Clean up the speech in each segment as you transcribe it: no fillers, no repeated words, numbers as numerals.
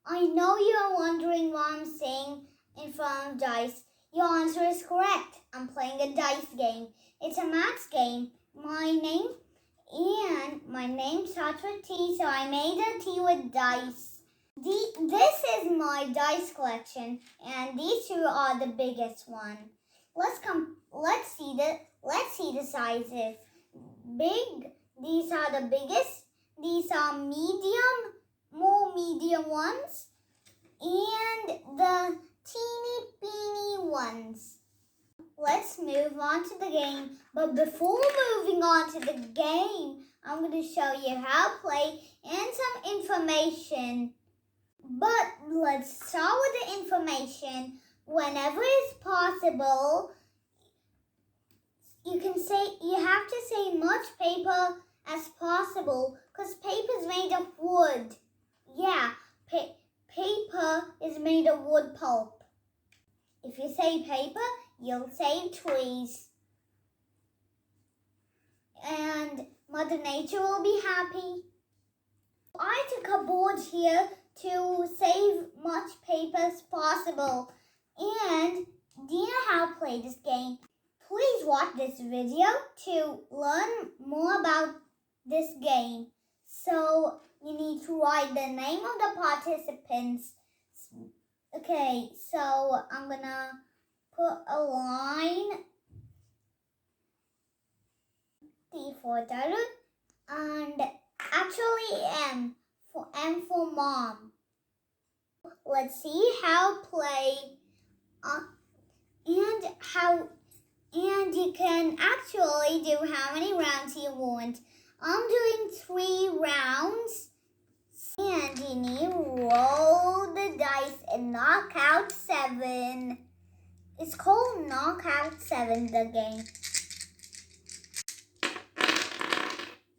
I know you're wondering why I'm saying in front of dice. Your answer is correct. I'm playing a dice game. It's a maths game. My name starts with T, so I made a T with dice. This is my dice collection, and these two are the biggest one. Let's see the sizes. Big. These are the biggest. These are more medium ones, and the teeny beeny ones. Let's move on to the game. But before moving on to the game, I'm going to show you how to play and some information. But let's start with the information. Whenever it's possible, you have to say much paper as possible, because paper is made of wood. Yeah, paper is made of wood pulp. If you say paper, you'll save trees. And Mother Nature will be happy. I took a board here to save much paper as possible. And do you know how to play this game? Please watch this video to learn more about this game. So you need to write the name of the participants. Okay, so I'm gonna put a line D for daughter and actually M for mom. Let's see how play and you can actually do how many rounds you want. I'm doing 3 rounds. And you need to roll the dice and knock out 7. It's called Knockout 7, the game.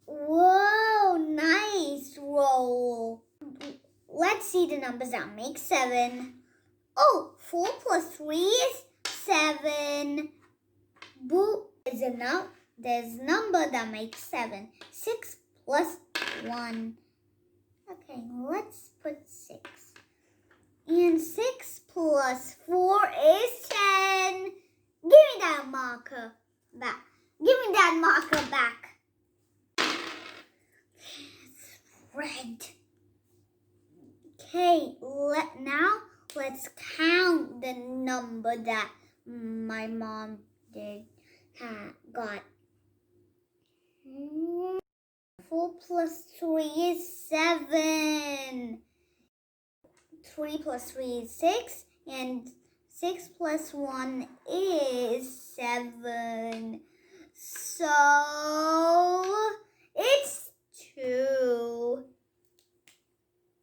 Whoa, nice roll. Let's see the numbers that make 7. Oh, 4 plus 3 is 7. Boo. There's a number that makes 7. 6 plus 1. Okay, let's put 6. And 6 plus 4 is 10. Give me that marker back. Give me that marker back. It's red. Okay, now let's count the number that my mom got. 4 plus 3 is 7. 3 plus 3 is 6. And 6 plus 1 is 7. So it's 2.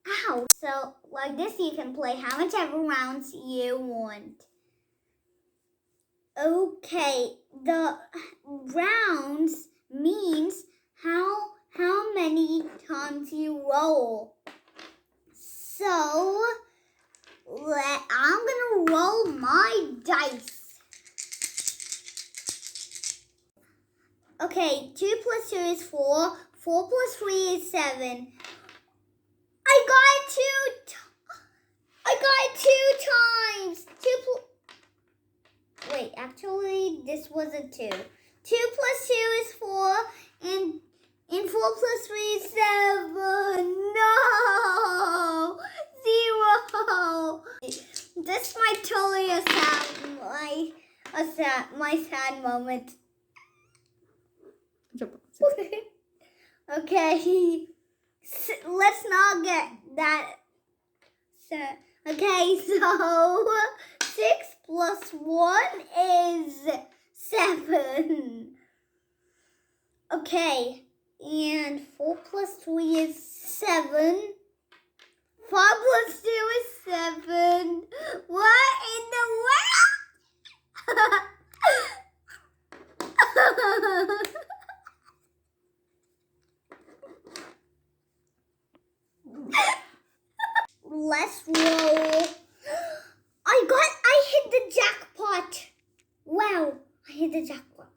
Ow. So like this you can play how much ever rounds you want. Okay, the rounds means how many times you roll. So I'm gonna roll my dice. Okay, 2 plus 2 is 4. 4 plus 3 is 7. I got 2 times. Wait, actually, this was a 2. 2 plus 2 is 4, and 4 plus 3 is 7. No! 0! This might totally my sad moment. Okay, let's not get that. Okay, so 6 plus 1 is 7. Okay, and 4 plus 3 is 7. 5 plus 2 is 7. What in the world? Let's roll. I hit the jackpot. Wow, I hit the jackpot.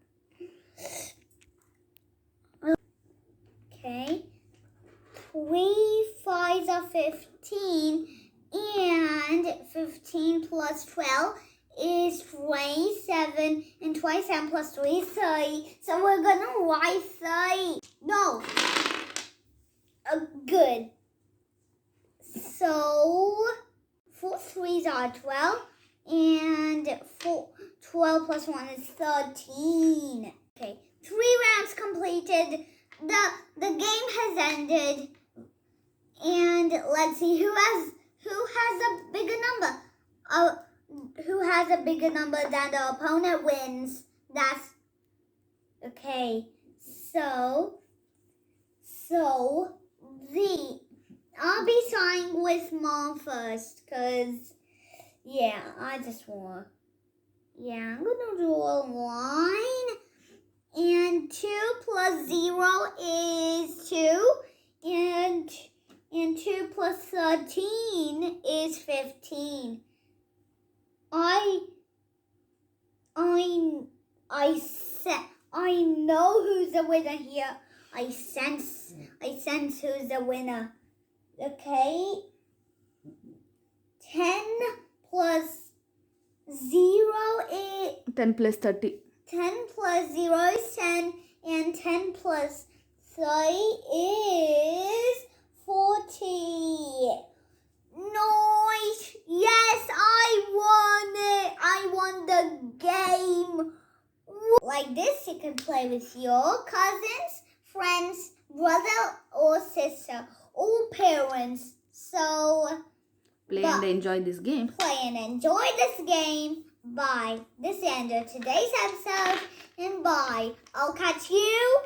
Okay. 3 5s are 15. And 15 plus 12 is 27. And 27 plus 3 is 30. So we're going to write 30. No. Good. So 4 3s are 12. And 12 plus 1 is 13. Okay. 3 rounds completed. The game has ended. And let's see who has a bigger number. Who has a bigger number than the opponent wins. That's okay. So I'll be starting with Mom first, cause yeah, I just want. Yeah, I'm gonna draw a line. And 2 plus 0 is 2. And 2 plus 13 is 15. I know who's the winner here. I sense who's the winner. Okay. 10 plus 0 is 10 plus 30. 10 plus 0 is 10, and 10 plus 30 is 40. Nice! Yes, I won it! I won the game! Like this, you can play with your cousins, friends, brother or sister, or parents. So, Play and enjoy this game. Play and enjoy this game. Bye. This is the end of today's episode. And bye. I'll catch you